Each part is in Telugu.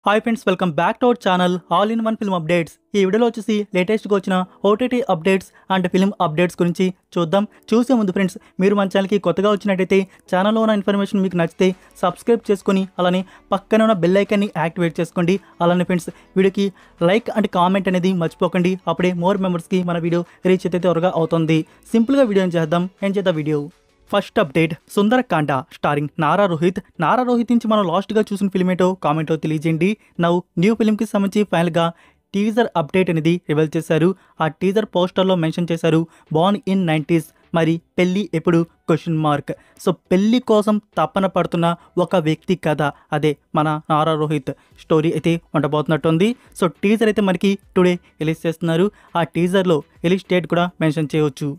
Hi friends, welcome back to our channel all in one film updates. ఈ వీడియోలో వచ్చేసి లేటెస్ట్గా వచ్చిన OTT updates and film updates గురించి చూద్దాం. చూసే ముందు ఫ్రెండ్స్, మీరు మన ఛానల్కి కొత్తగా వచ్చినట్టయితే ఛానల్లో ఉన్న ఇన్ఫర్మేషన్ మీకు నచ్చితే సబ్స్క్రైబ్ చేసుకొని అలానే పక్కన ఉన్న బెల్ ఐకాన్ని యాక్టివేట్ చేసుకోండి. అలానే ఫ్రెండ్స్, వీడియోకి లైక్ అండ్ కామెంట్ అనేది మర్చిపోకండి. అప్పుడే మోర్ మెంబర్స్కి మన వీడియో రీచ్ అయితే త్వరగా అవుతుంది. సింపుల్గా వీడియో చేద్దాం. ఏం చేద్దాం video. First update, Sundarakanda starring Nara Rohit నుంచి మనం లాస్ట్గా చూసిన ఫిల్మ్ ఏంటో కామెంట్లో తెలియజేయండి. నౌ న్యూ ఫిల్మ్కి సంబంధించి ఫైనల్గా టీజర్ అప్డేట్ అనేది రివీల్ చేశారు. ఆ టీజర్ పోస్టర్లో మెన్షన్ చేశారు బోర్న్ ఇన్ 90s. మరి పెళ్ళి ఎప్పుడు క్వశ్చన్ మార్క్. సో పెళ్ళి కోసం తపన పడుతున్న ఒక వ్యక్తి కథ, అదే మన నారా రోహిత్ స్టోరీ అయితే ఉండబోతున్నట్టుంది. సో టీజర్ అయితే మనకి టుడే రిలీజ్ చేస్తున్నారు. ఆ టీజర్లో రిలీజ్ డేట్ కూడా మెన్షన్ చేయవచ్చు.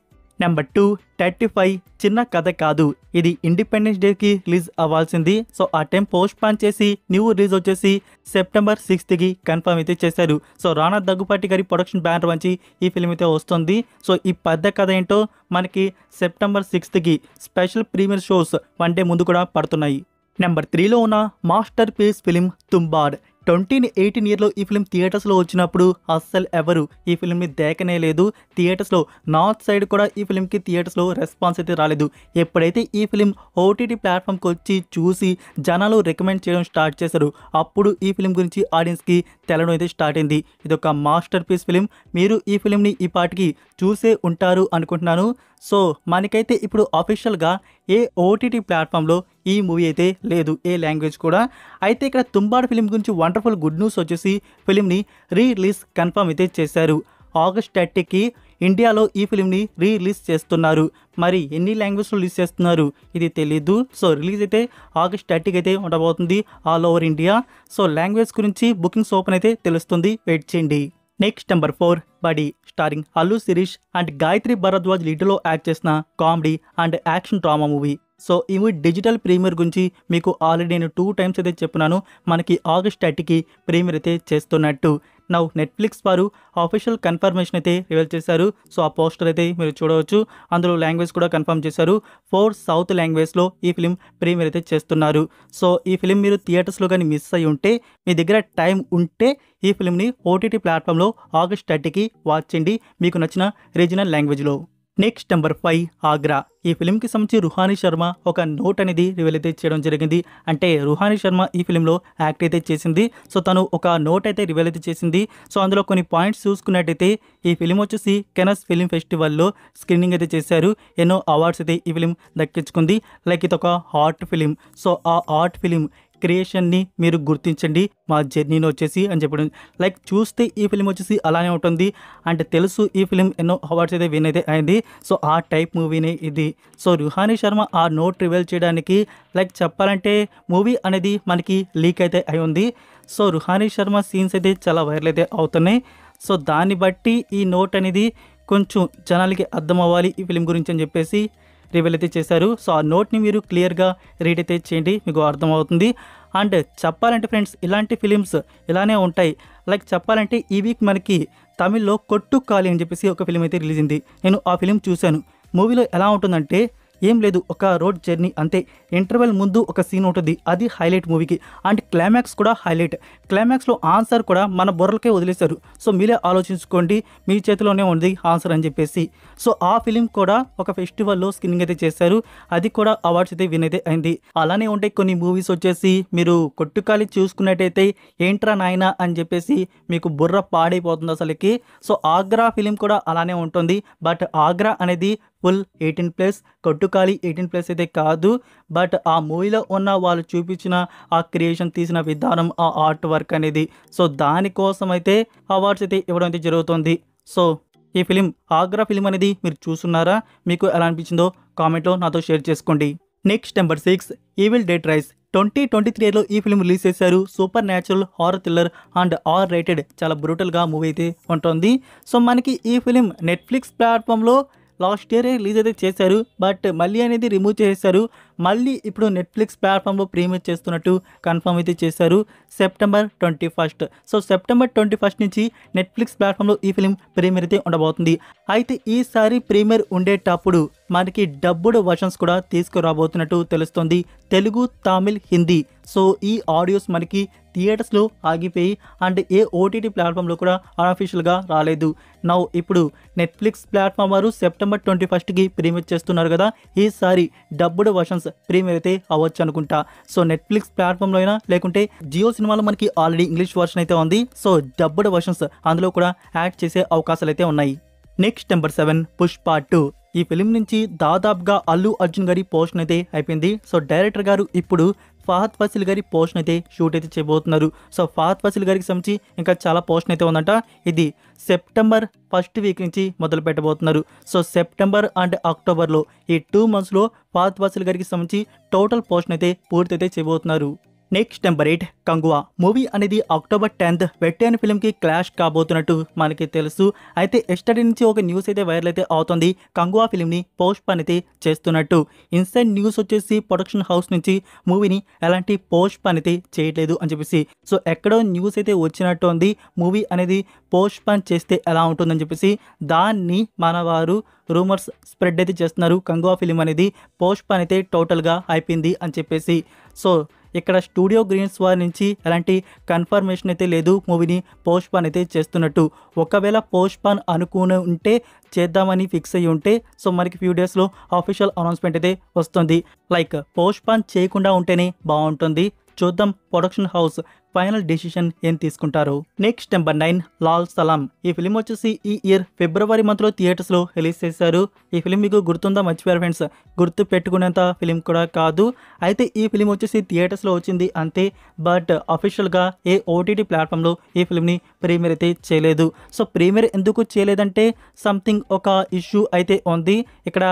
నెంబర్ 2, 35 చిన్న కథ కాదు, ఇది ఇండిపెండెన్స్ డేకి రిలీజ్ అవ్వాల్సింది. సో ఆ టైం పోస్ట్ పాన్ చేసి న్యూ రిలీజ్ వచ్చేసి సెప్టెంబర్ 6కి కన్ఫర్మ్ అయితే చేశారు. సో రానా దగ్గుపాటి గారి ప్రొడక్షన్ బ్యానర్ నుంచి ఈ ఫిల్మ్ అయితే వస్తుంది. సో ఈ పెద్ద కథ ఏంటో మనకి సెప్టెంబర్ 6కి స్పెషల్ ప్రీమియర్ షోస్ 1 డే ముందు కూడా పడుతున్నాయి. నెంబర్ 3లో ఉన్న మాస్టర్ పీస్ ఫిలిం తుంబాడ్. 2018 ఇయర్లో ఈ ఫిలిం థియేటర్స్లో వచ్చినప్పుడు అస్సలు ఎవరు ఈ ఫిలింని దేకనే లేదు. థియేటర్స్లో నార్త్ సైడ్ కూడా ఈ ఫిలింకి థియేటర్స్లో రెస్పాన్స్ అయితే రాలేదు. ఎప్పుడైతే ఈ ఫిలిం ఓటీటీ ప్లాట్ఫామ్కి వచ్చి చూసి జనాలు రికమెండ్ చేయడం స్టార్ట్ చేశారు, అప్పుడు ఈ ఫిలిం గురించి ఆడియన్స్కి తెలడం అయితే స్టార్ట్ అయింది. ఇది ఒక మాస్టర్ పీస్ ఫిలిం. మీరు ఈ ఫిలింని ఈ పాటికి చూసే ఉంటారు అనుకుంటున్నాను. సో మనకైతే ఇప్పుడు అఫీషియల్గా ఏ ఓటీటీ ప్లాట్ఫామ్లో ఈ మూవీ అయితే లేదు, ఏ లాంగ్వేజ్ కూడా. అయితే ఇక్కడ తుంబాడ్ ఫిలిం గురించి వండర్ఫుల్ గుడ్ న్యూస్ వచ్చేసి ఫిలింని రిలీజ్ కన్ఫర్మ్ అయితే చేశారు. ఆగస్ట్ 30కి ఇండియాలో ఈ ఫిలింని రిలీజ్ చేస్తున్నారు. మరి ఎన్ని లాంగ్వేజ్లో రిలీజ్ చేస్తున్నారు ఇది తెలీదు. సో రిలీజ్ అయితే ఆగస్ట్ 30కి అయితే ఉండబోతుంది all over India. So language గురించి బుకింగ్స్ ఓపెన్ అయితే తెలుస్తుంది, వెయిట్ చేయండి. Next number 4, Buddy starring Allu Sirish and Gayathri Bharadwaj లీడ్లో యాక్ట్ చేసిన comedy and action drama movie. So ఈ మూవీ డిజిటల్ ప్రీమియర్ గురించి మీకు ఆల్రెడీ నేను 2 టైమ్స్ అయితే చెప్పినాను. మనకి ఆగస్ట్ 30కి ప్రీమియర్ అయితే చేస్తున్నట్టు. నౌ నెట్ఫ్లిక్స్ వారు ఆఫీషియల్ కన్ఫర్మేషన్ అయితే రివీల్ చేశారు. సో ఆ పోస్టర్ అయితే మీరు చూడవచ్చు. అందులో లాంగ్వేజ్ కూడా కన్ఫర్మ్ చేశారు. 4 సౌత్ లాంగ్వేజ్లో ఈ ఫిలిం ప్రీమియర్ అయితే చేస్తున్నారు. సో ఈ ఫిలిం మీరు థియేటర్స్లో కానీ మిస్ అయ్యి ఉంటే, మీ దగ్గర టైం ఉంటే ఈ ఫిలింని ఓటీటీ ప్లాట్ఫామ్లో ఆగస్ట్ 30కి వాచ్ చేయండి మీకు నచ్చిన రీజనల్ లాంగ్వేజ్లో. Next number 5, Agra. ఈ ఫిలింకి సంబంధించి రుహానీ శర్మ ఒక నోట్ అనేది రివీల్ అయితే చేయడం జరిగింది. అంటే రుహానీ శర్మ ఈ ఫిలింలో యాక్ట్ అయితే చేసింది. సో తను ఒక నోట్ అయితే రివీల్ అయితే చేసింది. సో అందులో కొన్ని పాయింట్స్ చూసుకున్నట్టయితే ఈ ఫిలిం వచ్చేసి కెనస్ ఫిలిం ఫెస్టివల్లో స్క్రీనింగ్ అయితే చేశారు. ఎన్నో అవార్డ్స్ అయితే ఈ ఫిలిం దక్కించుకుంది. లైక్ ఇది ఒక ఆర్ట్ ఫిలిం. సో ఆ ఆర్ట్ ఫిలిం క్రియేషన్ని మీరు గుర్తించండి మా జర్నీని వచ్చేసి అని చెప్పడం. లైక్ చూస్తే ఈ ఫిలిం వచ్చేసి అలానే ఉంటుంది. అంటే తెలుసు ఈ ఫిలిం ఎన్నో అవార్డ్స్ అయితే విన్ అయితే అయింది. సో ఆ టైప్ మూవీనే ఇది. సో రుహానీ శర్మ ఆ నోట్ రివీల్ చేయడానికి లైక్ చెప్పాలంటే మూవీ అనేది మనకి లీక్ అయితే అయి ఉంది. సో రుహానీ శర్మ సీన్స్ అయితే చాలా వైరల్ అయితే అవుతున్నాయి. సో దాన్ని బట్టి ఈ నోట్ అనేది కొంచెం జనాలకి అర్థం అవ్వాలి ఈ ఫిలిం గురించి అని చెప్పేసి రివీల్ అయితే చేశారు. సో ఆ నోట్ని మీరు క్లియర్గా రీడ్ అయితే చేయండి, మీకు అర్థమవుతుంది. అండ్ చెప్పాలంటే ఫ్రెండ్స్, ఇలాంటి ఫిలిమ్స్ ఇలానే ఉంటాయి. లైక్ చెప్పాలంటే ఈ వీక్ మనకి తమిళ్లో కొట్టు కాలి అని చెప్పేసి ఒక ఫిలిం అయితే రిలీజ్ అయింది. నేను ఆ ఫిలిం చూశాను. మూవీలో ఎలా ఉంటుందంటే ఏం లేదు, ఒక రోడ్ జర్నీ అంతే. ఇంటర్వెల్ ముందు ఒక సీన్ ఉంటుంది, అది హైలైట్ మూవీకి. అండ్ క్లైమాక్స్ కూడా హైలైట్. క్లైమాక్స్లో ఆన్సర్ కూడా మన బుర్రలకే వదిలేశారు. సో మీరే ఆలోచించుకోండి, మీ చేతిలోనే ఉంది ఆన్సర్ అని చెప్పేసి. సో ఆ ఫిలిం కూడా ఒక ఫెస్టివల్లో స్క్రీనింగ్ అయితే చేశారు. అది కూడా అవార్డ్స్ అయితే విన్ అయితే అయింది. అలానే ఉంటాయి కొన్ని మూవీస్ వచ్చేసి మీరు కొట్టుకాలి చూసుకున్నట్టయితే ఏంట్రా నాయనా అని చెప్పేసి మీకు బుర్ర పాడైపోతుంది అసలుకి. సో ఆగ్రా ఫిలిం కూడా అలానే ఉంటుంది. బట్ ఆగ్రా అనేది ఫుల్ 18+, కొట్టుకాలి 18+ అయితే కాదు. బట్ ఆ మూవీలో ఉన్న వాళ్ళు చూపించిన ఆ క్రియేషన్, తీసిన విధానం, ఆ ఆర్ట్ వర్క్ అనేది, సో దానికోసం అయితే అవార్డ్స్ అయితే ఇవ్వడం అయితే జరుగుతుంది. సో ఈ ఫిలిం ఆగ్రా ఫిలిం అనేది మీరు చూస్తున్నారా? మీకు ఎలా అనిపించిందో కామెంట్లో నాతో షేర్ చేసుకోండి. Next number 6, Evil Dead Rise. 2023లో ఈ ఫిలిం రిలీజ్ చేశారు. Supernatural horror thriller and R-rated, చాలా బ్రూటల్గా మూవీ అయితే ఉంటుంది. సో మనకి ఈ ఫిలిం నెట్ఫ్లిక్స్ ప్లాట్ఫామ్లో లాస్ట్ ఇయర్ రిలీజ్ అయితే చేశారు. బట్ మళ్ళీ అనేది రిమూవ్ చేశారు. మళ్ళీ ఇప్పుడు నెట్ఫ్లిక్స్ ప్లాట్ఫామ్లో ప్రీమియర్ చేస్తున్నట్టు కన్ఫర్మ్ అయితే చేశారు సెప్టెంబర్ 21. సో సెప్టెంబర్ 21 నుంచి నెట్ఫ్లిక్స్ ప్లాట్ఫామ్లో ఈ ఫిలిం ప్రీమియర్ అయితే ఉండబోతుంది. అయితే ఈసారి ప్రీమియర్ ఉండేటప్పుడు మనకి డబ్బుడ్ వర్షన్స్ కూడా తీసుకురాబోతున్నట్టు తెలుస్తుంది, తెలుగు, తమిళ్, హిందీ. సో ఈ ఆడియోస్ మనకి థియేటర్స్లో ఆగిపోయి అండ్ ఏ ఓటీటీ ప్లాట్ఫామ్లో కూడా అన్అఫీషియల్గా రాలేదు. నౌ ఇప్పుడు నెట్ఫ్లిక్స్ ప్లాట్ఫామ్ వారు సెప్టెంబర్ 21కి ప్రీమియర్ చేస్తున్నారు కదా, ఈసారి డబ్బుడ్ వర్షన్స్ ప్రీమియర్ అయితే అవ్వచ్చు అనుకుంటా. సో నెట్ఫ్లిక్స్ ప్లాట్ఫామ్లో అయినా లేకుంటే జియో సినిమాలో మనకి ఆల్రెడీ ఇంగ్లీష్ వర్షన్ అయితే ఉంది. సో డబ్బుడ్ వర్షన్స్ అందులో కూడా యాడ్ చేసే అవకాశాలు అయితే ఉన్నాయి. Next number 7 Pushpa 2. ఈ ఫిలిం నుంచి దాదాపుగా అల్లు అర్జున్ గారి పోర్షన్ అయితే అయిపోయింది. సో డైరెక్టర్ గారు ఇప్పుడు ఫహద్ ఫాసిల్ గారి పోర్షన్ అయితే షూట్ అయితే చేయబోతున్నారు. సో ఫహద్ ఫాసిల్ గారికి సంబంధించి ఇంకా చాలా పోర్షన్ అయితే ఉందంట. ఇది సెప్టెంబర్ 1st వీక్ నుంచి మొదలు పెట్టబోతున్నారు. సో సెప్టెంబర్ అండ్ అక్టోబర్లో ఈ 2 monthsలో ఫహద్ ఫాసిల్ గారికి సంబంధించి టోటల్ పోర్షన్ అయితే పూర్తి అయితే చేయబోతున్నారు. నెక్స్ట్ నెంబర్ 8 కంగువా మూవీ అనేది అక్టోబర్ 10th వెట్టి అనే ఫిల్మ్కి క్లాష్ కాబోతున్నట్టు మనకి తెలుసు. అయితే ఎస్టర్డే నుంచి ఒక న్యూస్ అయితే వైరల్ అయితే అవుతుంది, కంగువా ఫిల్మ్ని పోస్ట్ పోన్ అయితే చేస్తున్నట్టు. ఇన్సైడ్ న్యూస్ వచ్చేసి ప్రొడక్షన్ హౌస్ నుంచి మూవీని ఎలాంటి పోస్ట్ పోన్ అయితే చేయట్లేదు అని చెప్పేసి. సో ఎక్కడో న్యూస్ అయితే వచ్చినట్టు ఉంది, మూవీ అనేది పోస్ట్ పోన్ చేస్తే ఎలా ఉంటుందని చెప్పేసి. దాన్ని మన వారు రూమర్స్ స్ప్రెడ్ అయితే చేస్తున్నారు, కంగువా ఫిలిం అనేది పోస్ట్ పోన్ అయితే టోటల్గా అయిపోయింది అని చెప్పేసి. సో ఇక్కడ స్టూడియో గ్రీన్స్ వారి నుంచి ఎలాంటి కన్ఫర్మేషన్ అయితే లేదు, మూవీని పోస్ట్ పోన్ అయితే చేస్తున్నట్టు. ఒకవేళ పోస్ట్ పోన్ అనుకుని ఉంటే చేద్దామని ఫిక్స్ అయ్యి ఉంటే సో మనకి ఫ్యూ డేస్లో ఆఫీషియల్ అనౌన్స్మెంట్ అయితే వస్తుంది. లైక్ పోస్ట్ పోన్ చేయకుండా ఉంటేనే బాగుంటుంది. చూద్దాం ప్రొడక్షన్ హౌస్ ఫైనల్ డెసిషన్ ఏం తీసుకుంటారు. నెక్స్ట్ నెంబర్ 9 లాల్ సలాం. ఈ ఫిలిం వచ్చేసి ఈ ఇయర్ ఫిబ్రవరి మంత్లో థియేటర్స్లో రిలీజ్ చేశారు. ఈ ఫిలిం మీకు గుర్తుందా? మర్చిపోయారు ఫ్రెండ్స్, గుర్తు పెట్టుకునేంత ఫిలిం కూడా కాదు. అయితే ఈ ఫిలిం వచ్చేసి థియేటర్స్లో వచ్చింది అంతే, బట్ అఫీషియల్గా ఏ ఓటీటీ ప్లాట్ఫామ్లో ఈ ఫిలింని ప్రీమియర్ అయితే చేయలేదు. సో ప్రీమియర్ ఎందుకు చేయలేదంటే సంథింగ్ ఒక ఇష్యూ అయితే ఉంది ఇక్కడ.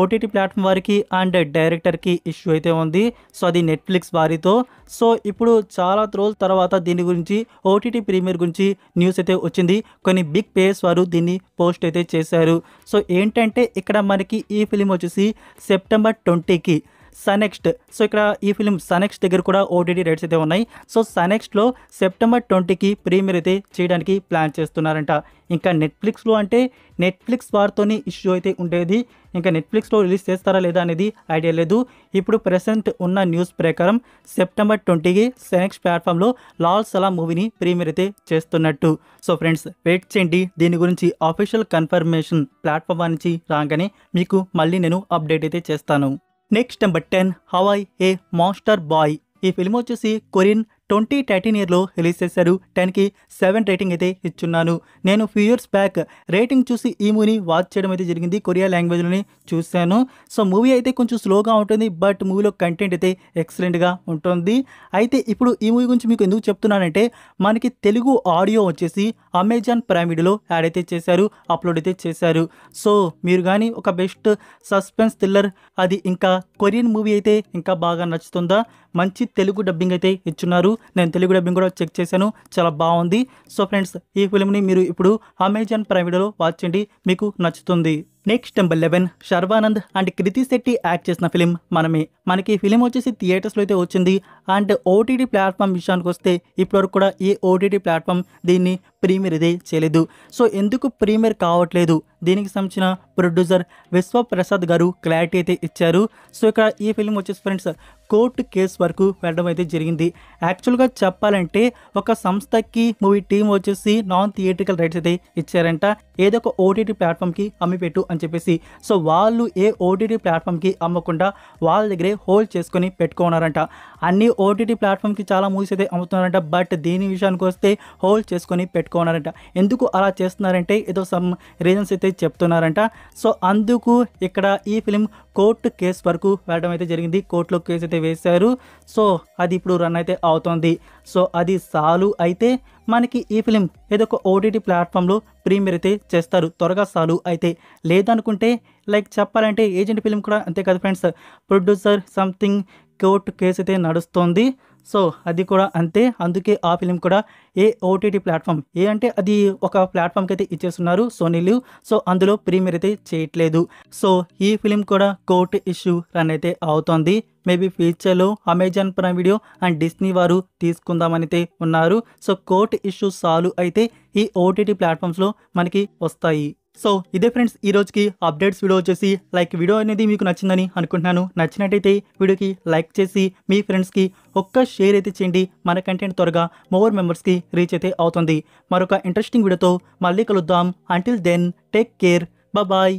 ఓటీటీ ప్లాట్ఫామ్ వారికి అండ్ డైరెక్టర్కి ఇష్యూ అయితే ఉంది. సో అది నెట్ఫ్లిక్స్ వారితో. సో ఇప్పుడు చాలా రోజుల తర్వాత దీని గురించి ఓటీటీ ప్రీమియర్ గురించి న్యూస్ అయితే వచ్చింది. కొన్ని బిగ్ పేయర్స్ వారు దీన్ని పోస్ట్ అయితే చేశారు. సో ఏంటంటే ఇక్కడ మనకి ఈ ఫిలిం వచ్చేసి సెప్టెంబర్ 20కి సనెక్స్ట్. సో ఇక్కడ ఈ ఫిలిం సనెక్స్ట్ దగ్గర కూడా ఓటీటీ రైట్స్ అయితే ఉన్నాయి. సో సనెక్స్ట్లో సెప్టెంబర్ 20కి ప్రీమియర్ అయితే చేయడానికి ప్లాన్ చేస్తున్నారంట. ఇంకా నెట్ఫ్లిక్స్లో అంటే నెట్ఫ్లిక్స్ వారితోనే ఇష్యూ అయితే ఉండేది, ఇంకా నెట్ఫ్లిక్స్లో రిలీజ్ చేస్తారా లేదా అనేది ఐడియా లేదు. ఇప్పుడు ప్రెసెంట్ ఉన్న న్యూస్ ప్రకారం సెప్టెంబర్ 20కి సనెక్స్ట్ ప్లాట్ఫామ్లో లాల్ సలాం మూవీని ప్రీమియర్ అయితే చేస్తున్నట్టు. సో ఫ్రెండ్స్ వెయిట్ చేయండి, దీని గురించి ఆఫీషియల్ కన్ఫర్మేషన్ ప్లాట్ఫామ్ నుంచి రాగానే మీకు మళ్ళీ నేను అప్డేట్ అయితే చేస్తాను. నెక్స్ట్ నెంబర్ 10 హవాయ్ ఏ మాస్టర్ బాయ్. ఈ ఫిల్మ్ వచ్చేసి కొరియన్ 2013 ఇయర్లో రిలీజ్ చేశారు. 10కి 7 రేటింగ్ అయితే ఇచ్చున్నాను. నేను ఫ్యూ ఇయర్స్ బ్యాక్ రేటింగ్ చూసి ఈ మూవీని వాచ్ చేయడం అయితే జరిగింది, కొరియా లాంగ్వేజ్లోనే చూశాను. సో మూవీ అయితే కొంచెం స్లోగా ఉంటుంది, బట్ మూవీలో కంటెంట్ అయితే ఎక్సలెంట్గా ఉంటుంది. అయితే ఇప్పుడు ఈ మూవీ గురించి మీకు ఎందుకు చెప్తున్నానంటే మనకి తెలుగు ఆడియో వచ్చేసి అమెజాన్ ప్రైమ్ వీడియోలో యాడ్ అయితే చేశారు, అప్లోడ్ అయితే చేశారు. సో మీరు కానీ ఒక బెస్ట్ సస్పెన్స్ థ్రిల్లర్ అది ఇంకా కొరియన్ మూవీ అయితే ఇంకా బాగా నచ్చుతుందా, మంచి తెలుగు డబ్బింగ్ అయితే ఇచ్చున్నారు. నేను తెలుగు డబ్బింగ్ కూడా చెక్ చేశాను, చాలా బాగుంది. సో ఫ్రెండ్స్ ఈ ఫిల్మ్ని మీరు ఇప్పుడు అమెజాన్ ప్రైమ్ వీడియోలో వాచ్ చేయండి, మీకు నచ్చుతుంది. Next number 11 Sharwanand and Krithi Shetty act చేసిన ఫిలిం మనమే. మనకి ఈ ఫిలిం వచ్చేసి థియేటర్స్లో అయితే వచ్చింది. అండ్ ఓటీటీ ప్లాట్ఫామ్ విషయానికి వస్తే ఇప్పటివరకు కూడా ఏ ఓటీటీ ప్లాట్ఫామ్ దీన్ని ప్రీమియర్ ఇదే చేయలేదు. సో ఎందుకు ప్రీమియర్ కావట్లేదు, దీనికి సంబంధించిన ప్రొడ్యూసర్ విశ్వప్రసాద్ గారు క్లారిటీ అయితే ఇచ్చారు. సో ఇక్కడ ఈ ఫిలిం వచ్చేసి ఫ్రెండ్స్ కోర్టు కేసు వరకు వెళ్ళడం అయితే జరిగింది. యాక్చువల్గా చెప్పాలంటే ఒక సంస్థకి మూవీ టీం వచ్చేసి నాన్ థియేట్రికల్ రైట్స్ అయితే ఇచ్చారంట, ఏదో ఒక ఓటీటీ ప్లాట్ఫామ్కి అమ్మిపెట్టు అని చెప్పేసి. సో వాళ్ళు ఏ ఓటీటీ ప్లాట్ఫామ్కి అమ్మకుండా వాళ్ళ దగ్గరే హోల్డ్ చేసుకొని పెట్టుకున్నారంట. అన్ని ఓటీటీ ప్లాట్ఫామ్కి చాలా మూవీస్ అయితే అమ్ముతున్నారంట, బట్ దీని విషయానికి వస్తే హోల్డ్ చేసుకొని పెట్టుకున్నారంట. ఎందుకు అలా చేస్తున్నారంటే ఏదో సమ్ రీజన్స్ అయితే చెప్తున్నారంట. సో అందుకు ఇక్కడ ఈ ఫిలిం కోర్టు కేసు వరకు వెళ్ళడం అయితే జరిగింది, కోర్టులో కేసు అయితే వేశారు. సో అది ఇప్పుడు రన్ అయితే అవుతోంది. సో అది సాలు అయితే మనకి ఈ ఫిలిం ఏదో ఒక ఓటీటీ ప్లాట్ఫామ్లో ప్రీమియర్ అయితే చేస్తారు, త్వరగా సాలు అయితే. లేదనుకుంటే లైక్ చెప్పాలంటే ఏజెంట్ ఫిలిం కూడా అంతే కదా friends, producer something court case అయితే నడుస్తోంది. సో అది కూడా అంతే. అందుకే ఆ ఫిలిం కూడా ఏ ఓటీటీ ప్లాట్ఫామ్ అంటే అది ఒక ప్లాట్ఫామ్కి అయితే ఇచ్చేస్తున్నారు సోనీ లివ్. సో అందులో ప్రీమియర్ అయితే చేయట్లేదు. సో ఈ ఫిలిం కూడా కోర్టు ఇష్యూ రన్ అయితే అవుతోంది. మేబీ ఫ్యూచర్లో Amazon prime video and Disney వారు తీసుకుందామని అయితే ఉన్నారు. సో కోర్టు ఇష్యూ సాల్వ్ అయితే ఈ ఓటీటీ ప్లాట్ఫామ్స్లో మనకి వస్తాయి. సో ఇదే ఫ్రెండ్స్ ఈ రోజుకి అప్డేట్స్ వీడియో వచ్చేసి వీడియో అనేది మీకు నచ్చిందని అనుకుంటున్నాను. నచ్చినట్టయితే వీడియోకి లైక్ చేసి మీ ఫ్రెండ్స్కి ఒక్క షేర్ అయితే చేయండి. మన కంటెంట్ త్వరగా మోర్ మెంబర్స్కి రీచ్ అయితే అవుతుంది. మరొక ఇంట్రెస్టింగ్ వీడియోతో మళ్ళీ కలుద్దాం. Until then take care, bye.